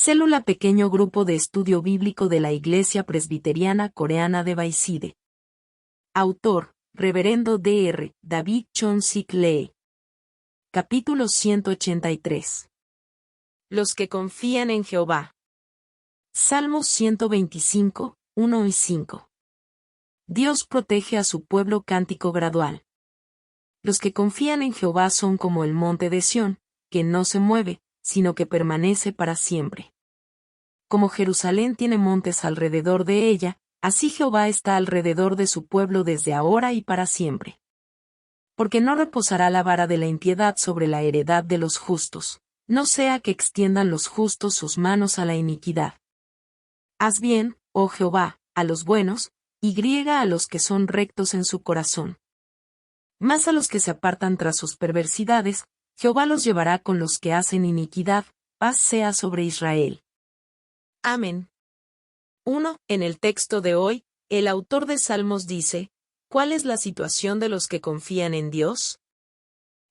Célula Pequeño Grupo de Estudio Bíblico de la Iglesia Presbiteriana Coreana de Baiside. Autor, Reverendo Dr. David Chon-Sik Lee. Capítulo 183. Los que confían en Jehová. Salmos 125, 1 y 5. Dios protege a su pueblo. Cántico gradual. Los que confían en Jehová son como el monte de Sión, que no se mueve, sino que permanece para siempre. Como Jerusalén tiene montes alrededor de ella, así Jehová está alrededor de su pueblo desde ahora y para siempre. Porque no reposará la vara de la impiedad sobre la heredad de los justos, no sea que extiendan los justos sus manos a la iniquidad. Haz bien, oh Jehová, a los buenos, y griega a los que son rectos en su corazón. Mas a los que se apartan tras sus perversidades, Jehová los llevará con los que hacen iniquidad, paz sea sobre Israel. Amén. 1. En el texto de hoy, el autor de Salmos dice, ¿cuál es la situación de los que confían en Dios?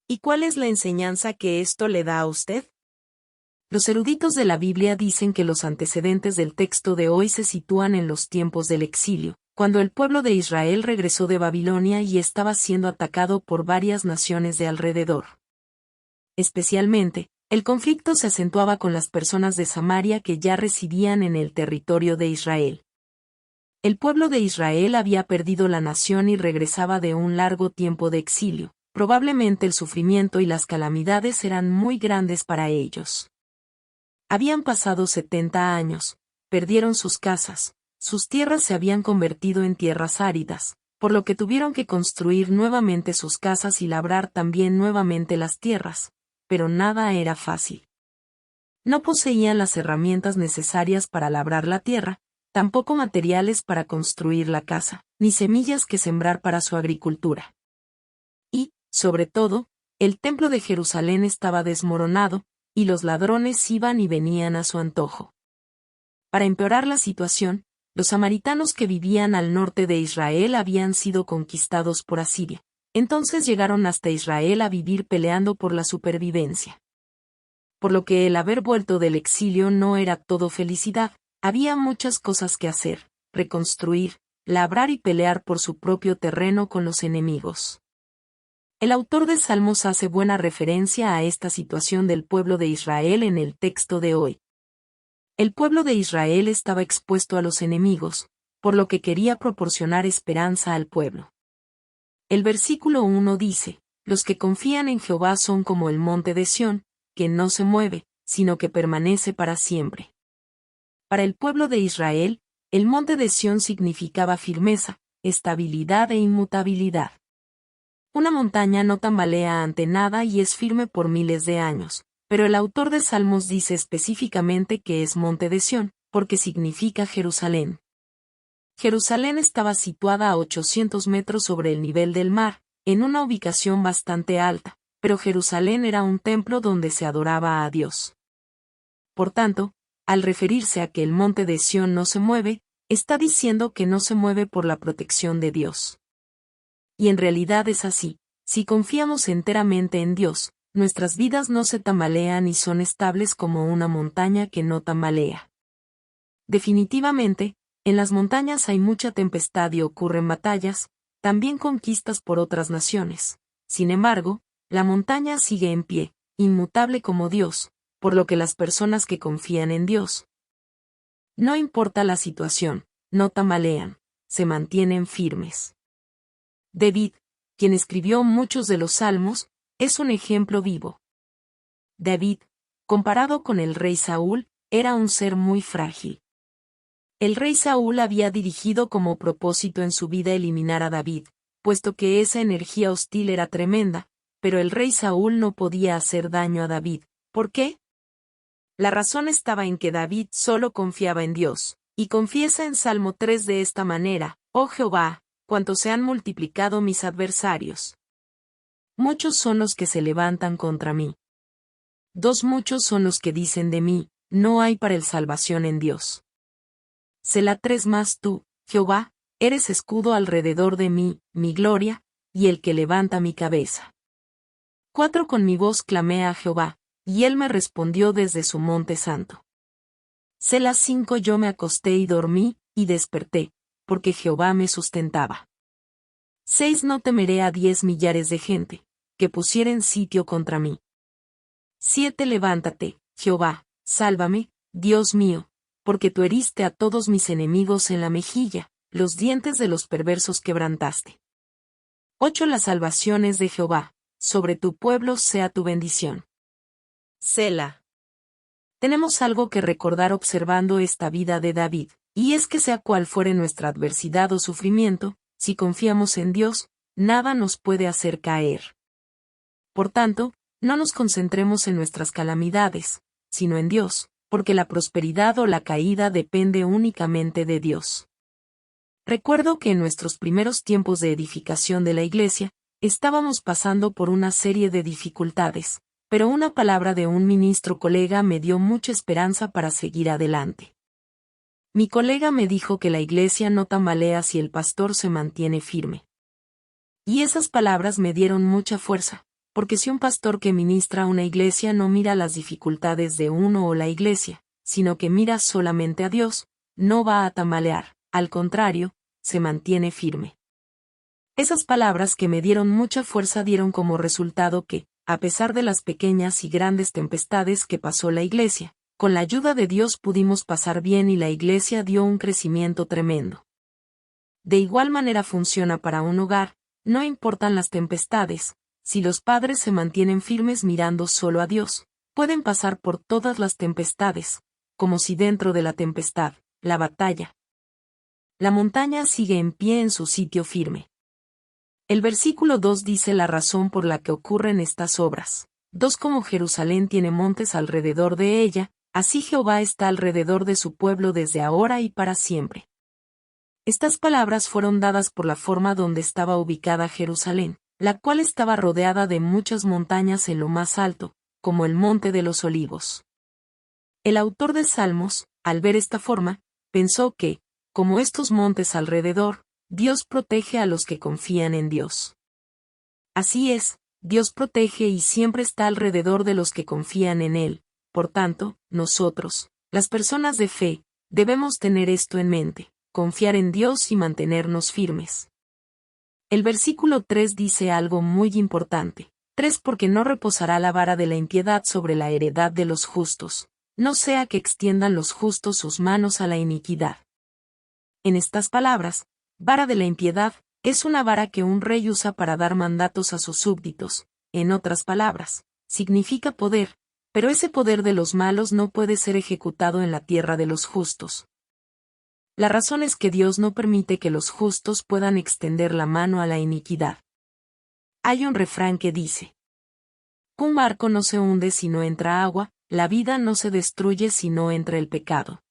¿Y cuál es la enseñanza que esto le da a usted? Los eruditos de la Biblia dicen que los antecedentes del texto de hoy se sitúan en los tiempos del exilio, cuando el pueblo de Israel regresó de Babilonia y estaba siendo atacado por varias naciones de alrededor. Especialmente, el conflicto se acentuaba con las personas de Samaria que ya residían en el territorio de Israel. El pueblo de Israel había perdido la nación y regresaba de un largo tiempo de exilio. Probablemente el sufrimiento y las calamidades eran muy grandes para ellos. Habían pasado 70 años, perdieron sus casas, sus tierras se habían convertido en tierras áridas, por lo que tuvieron que construir nuevamente sus casas y labrar también nuevamente las tierras. Pero nada era fácil. No poseían las herramientas necesarias para labrar la tierra, tampoco materiales para construir la casa, ni semillas que sembrar para su agricultura. Y, sobre todo, el templo de Jerusalén estaba desmoronado, y los ladrones iban y venían a su antojo. Para empeorar la situación, los samaritanos que vivían al norte de Israel habían sido conquistados por Asiria. Entonces llegaron hasta Israel a vivir peleando por la supervivencia. Por lo que el haber vuelto del exilio no era todo felicidad, había muchas cosas que hacer, reconstruir, labrar y pelear por su propio terreno con los enemigos. El autor de Salmos hace buena referencia a esta situación del pueblo de Israel en el texto de hoy. El pueblo de Israel estaba expuesto a los enemigos, por lo que quería proporcionar esperanza al pueblo. El versículo 1 dice, los que confían en Jehová son como el monte de Sión, que no se mueve, sino que permanece para siempre. Para el pueblo de Israel, el monte de Sión significaba firmeza, estabilidad e inmutabilidad. Una montaña no tambalea ante nada y es firme por miles de años, pero el autor de Salmos dice específicamente que es monte de Sión, porque significa Jerusalén. Jerusalén estaba situada a 800 metros sobre el nivel del mar, en una ubicación bastante alta, pero Jerusalén era un templo donde se adoraba a Dios. Por tanto, al referirse a que el monte de Sión no se mueve, está diciendo que no se mueve por la protección de Dios. Y en realidad es así, si confiamos enteramente en Dios, nuestras vidas no se tambalean y son estables como una montaña que no tambalea. Definitivamente, en las montañas hay mucha tempestad y ocurren batallas, también conquistas por otras naciones. Sin embargo, la montaña sigue en pie, inmutable como Dios, por lo que las personas que confían en Dios, no importa la situación, no tambalean, se mantienen firmes. David, quien escribió muchos de los salmos, es un ejemplo vivo. David, comparado con el rey Saúl, era un ser muy frágil. El rey Saúl había dirigido como propósito en su vida eliminar a David, puesto que esa energía hostil era tremenda, pero el rey Saúl no podía hacer daño a David. ¿Por qué? La razón estaba en que David solo confiaba en Dios, y confiesa en Salmo 3 de esta manera, «Oh Jehová, cuánto se han multiplicado mis adversarios. Muchos son los que se levantan contra mí. Muchos son los que dicen de mí, no hay para él salvación en Dios. Selah 3 más tú, Jehová, eres escudo alrededor de mí, mi gloria, y el que levanta mi cabeza. 4 Con mi voz clamé a Jehová, y él me respondió desde su monte santo. Selah 5. Yo me acosté y dormí, y desperté, porque Jehová me sustentaba. 6. No temeré a 10 millares de gente, que pusieren sitio contra mí. 7. Levántate, Jehová, sálvame, Dios mío, porque tú heriste a todos mis enemigos en la mejilla, los dientes de los perversos quebrantaste. 8. La salvación es de Jehová, sobre tu pueblo sea tu bendición. Selah. Tenemos algo que recordar observando esta vida de David, y es que sea cual fuere nuestra adversidad o sufrimiento, si confiamos en Dios, nada nos puede hacer caer. Por tanto, no nos concentremos en nuestras calamidades, sino en Dios, porque la prosperidad o la caída depende únicamente de Dios. Recuerdo que en nuestros primeros tiempos de edificación de la iglesia, estábamos pasando por una serie de dificultades, pero una palabra de un ministro colega me dio mucha esperanza para seguir adelante. Mi colega me dijo que la iglesia no tambalea si el pastor se mantiene firme. Y esas palabras me dieron mucha fuerza, porque si un pastor que ministra una iglesia no mira las dificultades de uno o la iglesia, sino que mira solamente a Dios, no va a tambalear, al contrario, se mantiene firme. Esas palabras que me dieron mucha fuerza dieron como resultado que, a pesar de las pequeñas y grandes tempestades que pasó la iglesia, con la ayuda de Dios pudimos pasar bien y la iglesia dio un crecimiento tremendo. De igual manera funciona para un hogar, no importan las tempestades, si los padres se mantienen firmes mirando solo a Dios, pueden pasar por todas las tempestades, como si dentro de la tempestad, la batalla, la montaña sigue en pie en su sitio firme. El versículo 2 dice la razón por la que ocurren estas obras. 2. Como Jerusalén tiene montes alrededor de ella, así Jehová está alrededor de su pueblo desde ahora y para siempre. Estas palabras fueron dadas por la forma donde estaba ubicada Jerusalén, la cual estaba rodeada de muchas montañas en lo más alto, como el Monte de los Olivos. El autor de Salmos, al ver esta forma, pensó que, como estos montes alrededor, Dios protege a los que confían en Dios. Así es, Dios protege y siempre está alrededor de los que confían en Él. Por tanto, nosotros, las personas de fe, debemos tener esto en mente, confiar en Dios y mantenernos firmes. El versículo 3 dice algo muy importante. 3. Porque no reposará la vara de la impiedad sobre la heredad de los justos, no sea que extiendan los justos sus manos a la iniquidad. En estas palabras, vara de la impiedad, es una vara que un rey usa para dar mandatos a sus súbditos, en otras palabras, significa poder, pero ese poder de los malos no puede ser ejecutado en la tierra de los justos. La razón es que Dios no permite que los justos puedan extender la mano a la iniquidad. Hay un refrán que dice: un barco no se hunde si no entra agua, la vida no se destruye si no entra el pecado.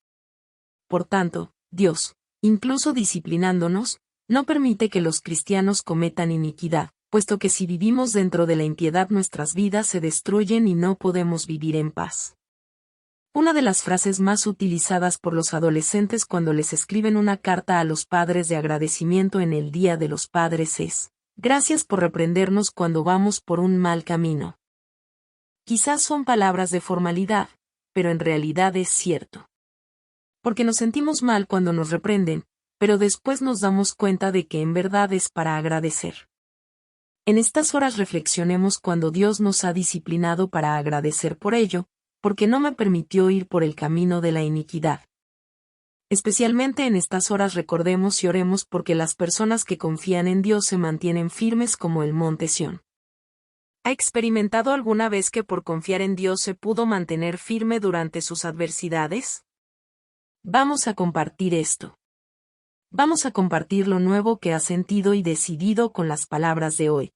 Por tanto, Dios, incluso disciplinándonos, no permite que los cristianos cometan iniquidad, puesto que si vivimos dentro de la impiedad nuestras vidas se destruyen y no podemos vivir en paz. Una de las frases más utilizadas por los adolescentes cuando les escriben una carta a los padres de agradecimiento en el Día de los Padres es: gracias por reprendernos cuando vamos por un mal camino. Quizás son palabras de formalidad, pero en realidad es cierto. Porque nos sentimos mal cuando nos reprenden, pero después nos damos cuenta de que en verdad es para agradecer. En estas horas reflexionemos cuando Dios nos ha disciplinado para agradecer por ello, porque no me permitió ir por el camino de la iniquidad. Especialmente en estas horas recordemos y oremos porque las personas que confían en Dios se mantienen firmes como el monte Sión. ¿Ha experimentado alguna vez que por confiar en Dios se pudo mantener firme durante sus adversidades? Vamos a compartir esto. Vamos a compartir lo nuevo que has sentido y decidido con las palabras de hoy.